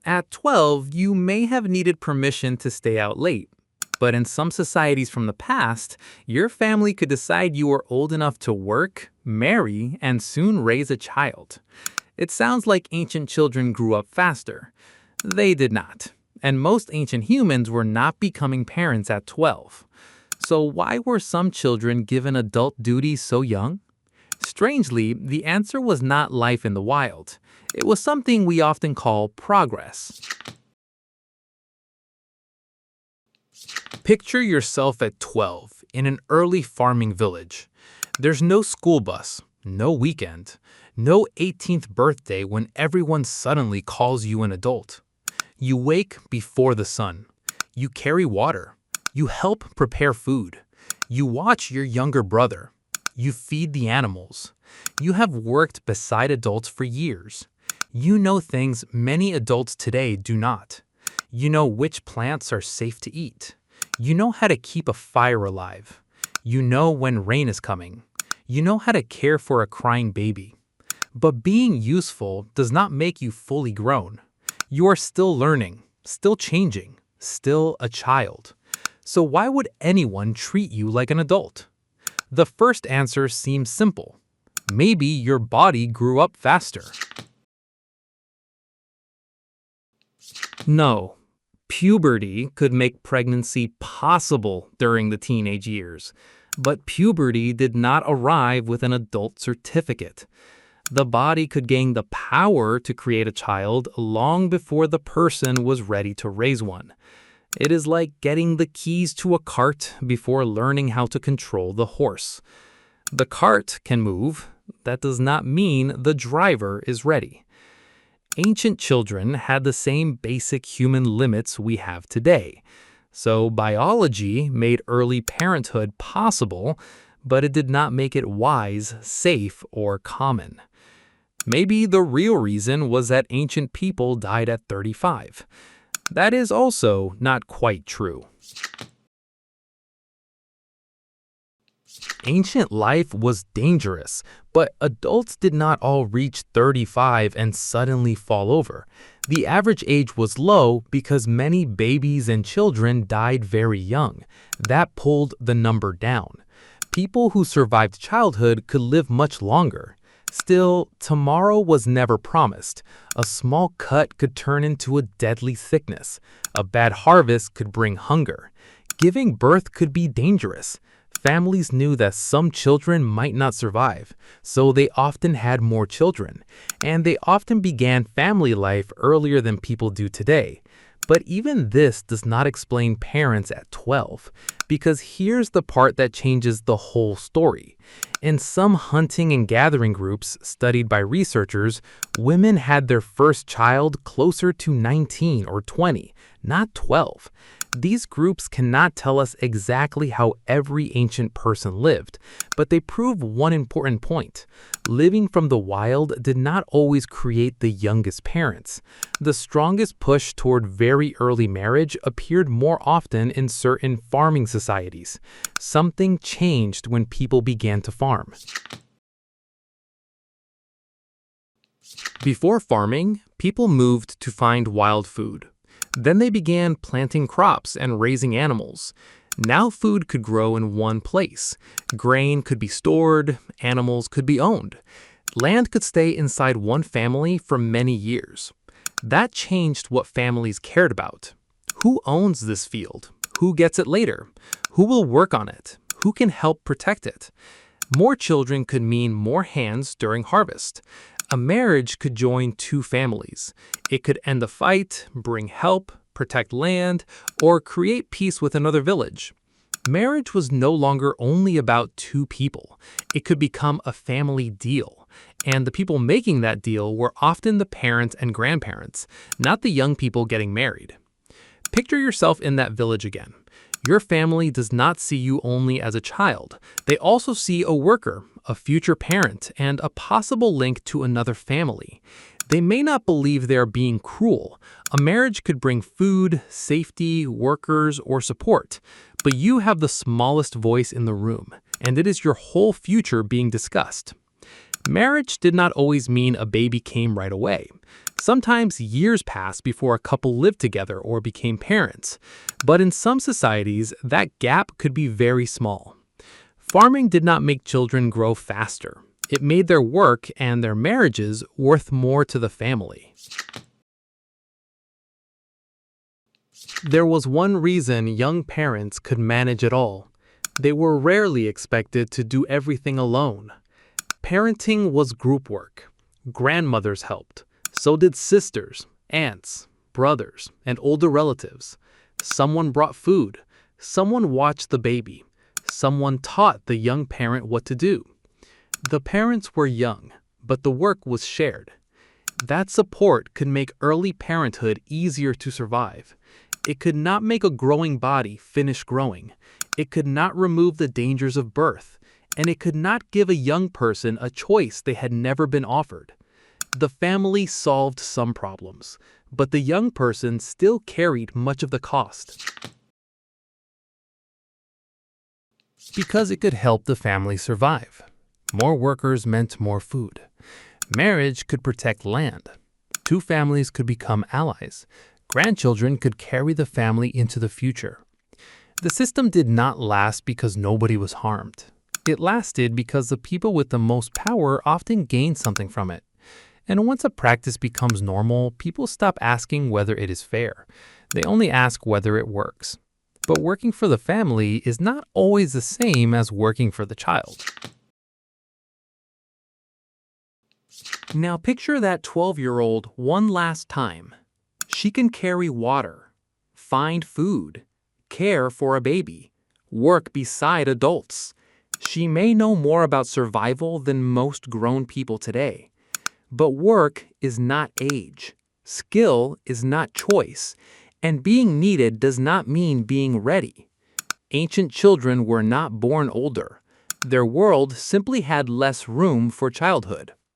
At 12, you may have needed permission to stay out late. But in some societies from the past, your family could decide you were old enough to work, marry, and soon raise a child. It sounds like ancient children grew up faster. They did not. And most ancient humans were not becoming parents at 12. So why were some children given adult duties so young? Strangely, the answer was not life in the wild. It was something we often call progress. Picture yourself at 12 in an early farming village. There's no school bus, no weekend, no 18th birthday when everyone suddenly calls you an adult. You wake before the sun. You carry water. You help prepare food. You watch your younger brother. You feed the animals. You have worked beside adults for years. You know things many adults today do not. You know which plants are safe to eat. You know how to keep a fire alive. You know when rain is coming. You know how to care for a crying baby. But being useful does not make you fully grown. You are still learning, still changing, still a child. So why would anyone treat you like an adult? The first answer seems simple. Maybe your body grew up faster. No. Puberty could make pregnancy possible during the teenage years, but puberty did not arrive with an adult certificate. The body could gain the power to create a child long before the person was ready to raise one. It is like getting the keys to a cart before learning how to control the horse. The cart can move. That does not mean the driver is ready. Ancient children had the same basic human limits we have today. So biology made early parenthood possible, but it did not make it wise, safe, or common. Maybe the real reason was that ancient people died at 35. That is also not quite true. Ancient life was dangerous, but adults did not all reach 35 and suddenly fall over. The average age was low because many babies and children died very young. That pulled the number down. People who survived childhood could live much longer. Still, tomorrow was never promised. A small cut could turn into a deadly sickness. A bad harvest could bring hunger. Giving birth could be dangerous. Families knew that some children might not survive, so they often had more children, and they often began family life earlier than people do today. But even this does not explain parents at 12, because here's the part that changes the whole story. In some hunting and gathering groups studied by researchers, women had their first child closer to 19 or 20, not 12. These groups cannot tell us exactly how every ancient person lived, but they prove one important point. Living from the wild did not always create the youngest parents. The strongest push toward very early marriage appeared more often in certain farming societies. Something changed when people began to farm. Before farming, people moved to find wild food. Then they began planting crops and raising animals. Now food could grow in one place. Grain could be stored, animals could be owned. Land could stay inside one family for many years. That changed what families cared about. Who owns this field? Who gets it later? Who will work on it? Who can help protect it? More children could mean more hands during harvest. A marriage could join two families. It could end a fight, bring help, protect land, or create peace with another village. Marriage was no longer only about two people. It could become a family deal. And the people making that deal were often the parents and grandparents, not the young people getting married. Picture yourself in that village again. Your family does not see you only as a child. They also see a worker, a future parent, and a possible link to another family. They may not believe they are being cruel. A marriage could bring food, safety, workers, or support. But you have the smallest voice in the room, and it is your whole future being discussed. Marriage did not always mean a baby came right away. Sometimes years passed before a couple lived together or became parents, but in some societies, that gap could be very small. Farming did not make children grow faster. It made their work and their marriages worth more to the family. There was one reason young parents could manage it all. They were rarely expected to do everything alone. Parenting was group work. Grandmothers helped. So did sisters, aunts, brothers, and older relatives. Someone brought food. Someone watched the baby. Someone taught the young parent what to do. The parents were young, but the work was shared. That support could make early parenthood easier to survive. It could not make a growing body finish growing. It could not remove the dangers of birth. And it could not give a young person a choice they had never been offered. The family solved some problems, but the young person still carried much of the cost. Because it could help the family survive. More workers meant more food. Marriage could protect land. Two families could become allies. Grandchildren could carry the family into the future. The system did not last because nobody was harmed. It lasted because the people with the most power often gained something from it. And once a practice becomes normal, people stop asking whether it is fair. They only ask whether it works. But working for the family is not always the same as working for the child. Now picture that 12-year-old one last time. She can carry water, find food, care for a baby, work beside adults. She may know more about survival than most grown people today. But work is not age. Skill is not choice. And being needed does not mean being ready. Ancient children were not born older. Their world simply had less room for childhood.